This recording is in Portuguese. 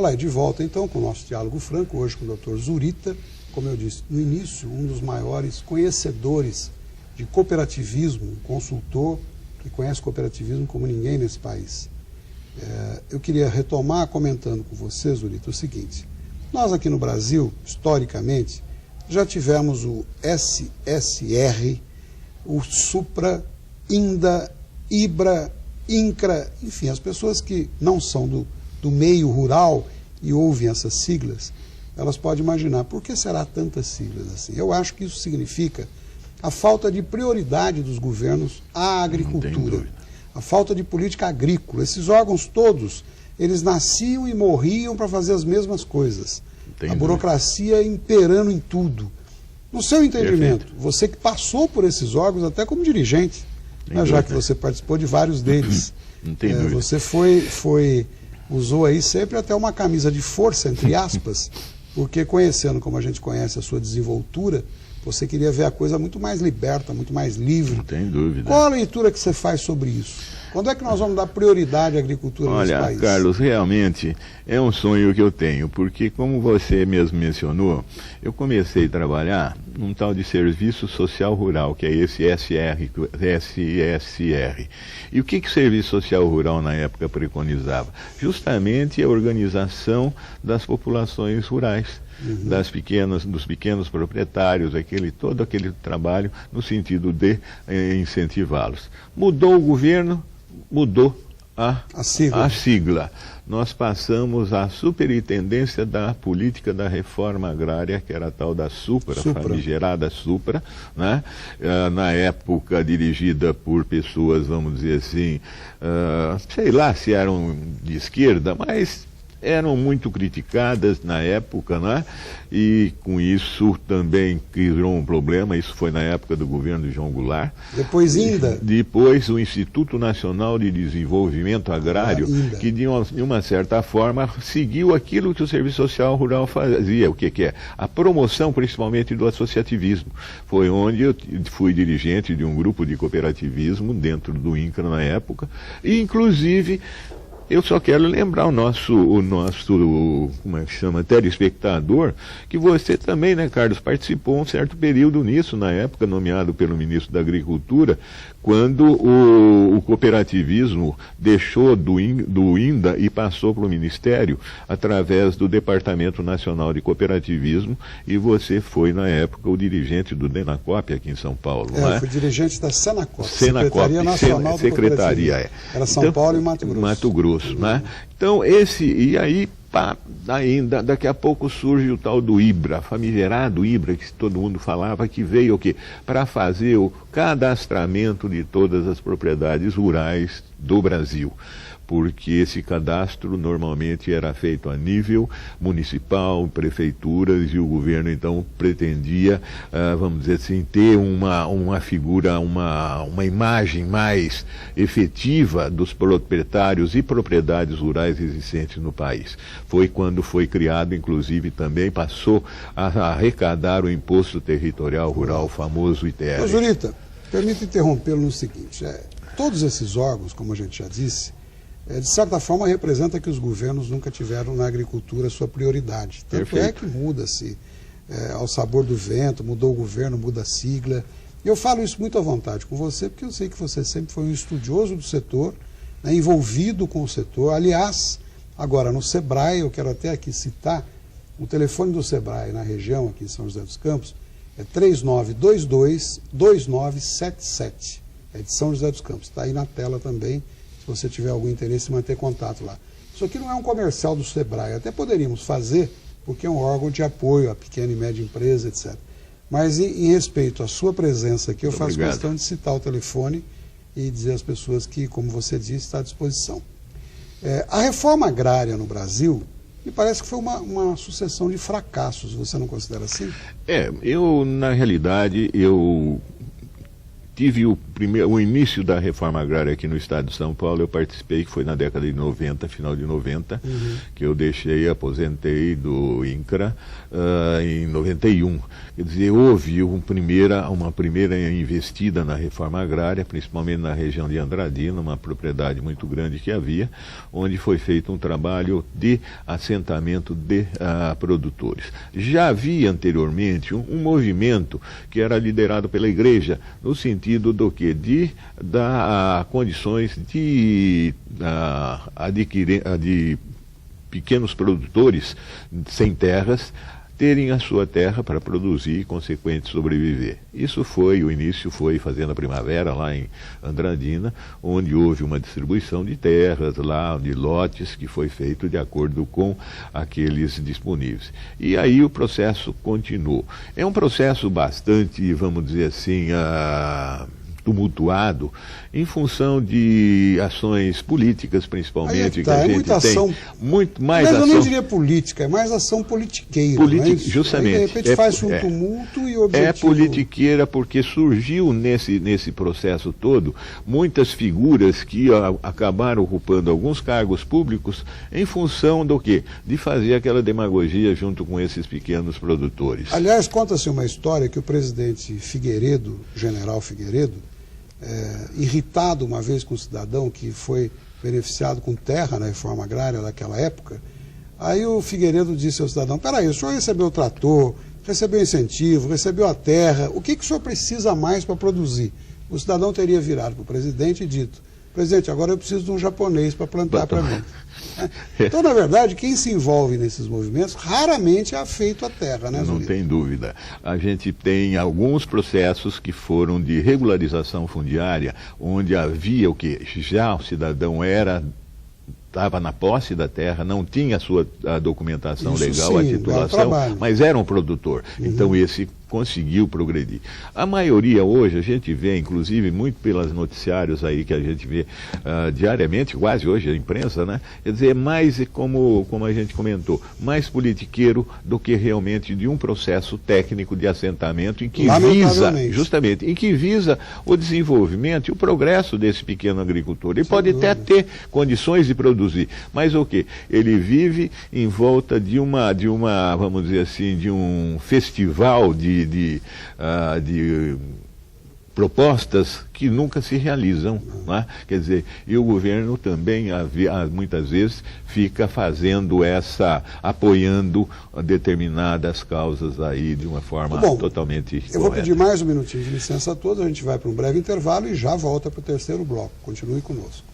Olá, de volta então com o nosso diálogo franco, hoje com o Dr. Zurita, como eu disse no início, um dos maiores conhecedores de cooperativismo, um consultor que conhece cooperativismo como ninguém nesse país. Eu queria retomar comentando com você, Zurita, o seguinte: nós aqui no Brasil, historicamente, já tivemos o SSR, o Supra, INDA, IBRA, INCRA, enfim, as pessoas que não são do meio rural e ouvem essas siglas, elas podem imaginar, por que será tantas siglas assim? Eu acho que isso significa a falta de prioridade dos governos à agricultura, a falta de política agrícola. Esses órgãos todos, eles nasciam e morriam para fazer as mesmas coisas. A burocracia imperando em tudo. No seu entendimento, você que passou por esses órgãos até como dirigente, né, já que você participou de vários deles, você usou aí sempre até uma camisa de força, entre aspas, porque conhecendo como a gente conhece a sua desenvoltura, você queria ver a coisa muito mais liberta, muito mais livre. Não tem dúvida. Qual a leitura que você faz sobre isso? Quando é que nós vamos dar prioridade à agricultura nesse país? Olha, Carlos, realmente é um sonho que eu tenho, porque como você mesmo mencionou, eu comecei a trabalhar num tal de Serviço Social Rural, que é esse SSR. E o que o Serviço Social Rural na época preconizava? Justamente a organização das populações rurais. Dos pequenos proprietários, todo aquele trabalho no sentido de incentivá-los. Mudou o governo, mudou a sigla. Nós passamos à superintendência da política da reforma agrária, que era a tal da Supra. Famigerada Supra, né? Na época dirigida por pessoas, vamos dizer assim, sei lá se eram de esquerda, mas eram muito criticadas na época, né? E com isso também criou um problema. Isso foi na época do governo de João Goulart. Depois Depois o Instituto Nacional de Desenvolvimento Agrário, que de uma certa forma seguiu aquilo que o Serviço Social Rural fazia. O que é? A promoção principalmente do associativismo. Foi onde eu fui dirigente de um grupo de cooperativismo dentro do INCRA na época. E inclusive eu só quero lembrar o nosso como é que chama, telespectador, que você também, né, Carlos, participou um certo período nisso, na época, nomeado pelo ministro da Agricultura, quando o cooperativismo deixou do INDA e passou para o Ministério, através do Departamento Nacional de Cooperativismo, e você foi, na época, o dirigente do DENACOP aqui em São Paulo. Eu fui dirigente da Senacop, Secretaria Nacional do Cooperativismo. Era São Paulo e Mato Grosso. Né? Então, e aí, ainda, daqui a pouco surge o tal do IBRA, famigerado IBRA, que todo mundo falava, que veio o quê? Para fazer o cadastramento de todas as propriedades rurais do Brasil. Porque esse cadastro normalmente era feito a nível municipal, prefeituras, e o governo então pretendia, vamos dizer assim, ter uma figura, uma imagem mais efetiva dos proprietários e propriedades rurais existentes no país. Foi quando foi criado, inclusive, também passou a arrecadar o Imposto Territorial Rural, o famoso ITR. Zurita, permita interrompê-lo no seguinte: todos esses órgãos, como a gente já disse, de certa forma representa que os governos nunca tiveram na agricultura sua prioridade. Tanto é que muda-se ao sabor do vento, mudou o governo, muda a sigla. E eu falo isso muito à vontade com você, porque eu sei que você sempre foi um estudioso do setor, né, envolvido com o setor. Aliás, agora no Sebrae, eu quero até aqui citar, o telefone do Sebrae na região, aqui em São José dos Campos, é 3922-2977. É de São José dos Campos, está aí na tela também, se você tiver algum interesse em manter contato lá. Isso aqui não é um comercial do Sebrae, até poderíamos fazer, porque é um órgão de apoio à pequena e média empresa, etc. Mas em respeito à sua presença aqui, eu faço questão de citar o telefone e dizer às pessoas que, como você disse, está à disposição. A reforma agrária no Brasil, me parece que foi uma sucessão de fracassos, você não considera assim? Na realidade, eu tive o o início da reforma agrária aqui no estado de São Paulo, eu participei, que foi na década de 90, final de 90, que eu aposentei do INCRA em 91. Quer dizer, houve uma primeira investida na reforma agrária, principalmente na região de Andradina, uma propriedade muito grande que havia, onde foi feito um trabalho de assentamento de produtores. Já havia anteriormente um movimento que era liderado pela igreja, no sentido do que? De dar condições de adquirir de pequenos produtores sem terras terem a sua terra para produzir e, consequente, sobreviver. O início foi Fazenda Primavera, lá em Andradina, onde houve uma distribuição de terras lá, de lotes, que foi feito de acordo com aqueles disponíveis. E aí o processo continuou. É um processo bastante, vamos dizer assim, tumultuado, em função de ações políticas, principalmente, que a gente muita ação, tem muito mais mas ação. Eu não diria política, é mais ação politiqueira. Justamente. Aí, de repente faz um tumulto e o objetivo... É politiqueira porque surgiu nesse processo todo muitas figuras que acabaram ocupando alguns cargos públicos em função do quê? De fazer aquela demagogia junto com esses pequenos produtores. Aliás, conta-se uma história que o presidente Figueiredo, general Figueiredo, irritado uma vez com um cidadão que foi beneficiado com terra na reforma agrária naquela época, aí o Figueiredo disse ao cidadão: peraí, o senhor recebeu o trator, recebeu incentivo, recebeu a terra, o que o senhor precisa mais para produzir? O cidadão teria virado para o presidente e dito: presidente, agora eu preciso de um japonês para plantar para mim. Então, na verdade, quem se envolve nesses movimentos raramente é afeito à terra, né, Não tem dúvida. A gente tem alguns processos que foram de regularização fundiária, onde havia o que? Já o cidadão estava na posse da terra, não tinha a documentação legal, a titulação, mas era um produtor. Então esse conseguiu progredir. A maioria hoje, a gente vê, inclusive, muito pelos noticiários aí que a gente vê diariamente, quase hoje, a imprensa, né? Quer dizer, mais, como a gente comentou, mais politiqueiro do que realmente de um processo técnico de assentamento em que visa o desenvolvimento e o progresso desse pequeno agricultor. Ele pode até ter condições de produzir, mas o quê? Ele vive em volta de uma, vamos dizer assim, de um festival de propostas que nunca se realizam, né? Quer dizer, e o governo também muitas vezes fica apoiando determinadas causas aí de uma forma totalmente correta. Eu vou pedir mais um minutinho de licença a todos, a gente vai para um breve intervalo e já volta para o terceiro bloco. Continue conosco.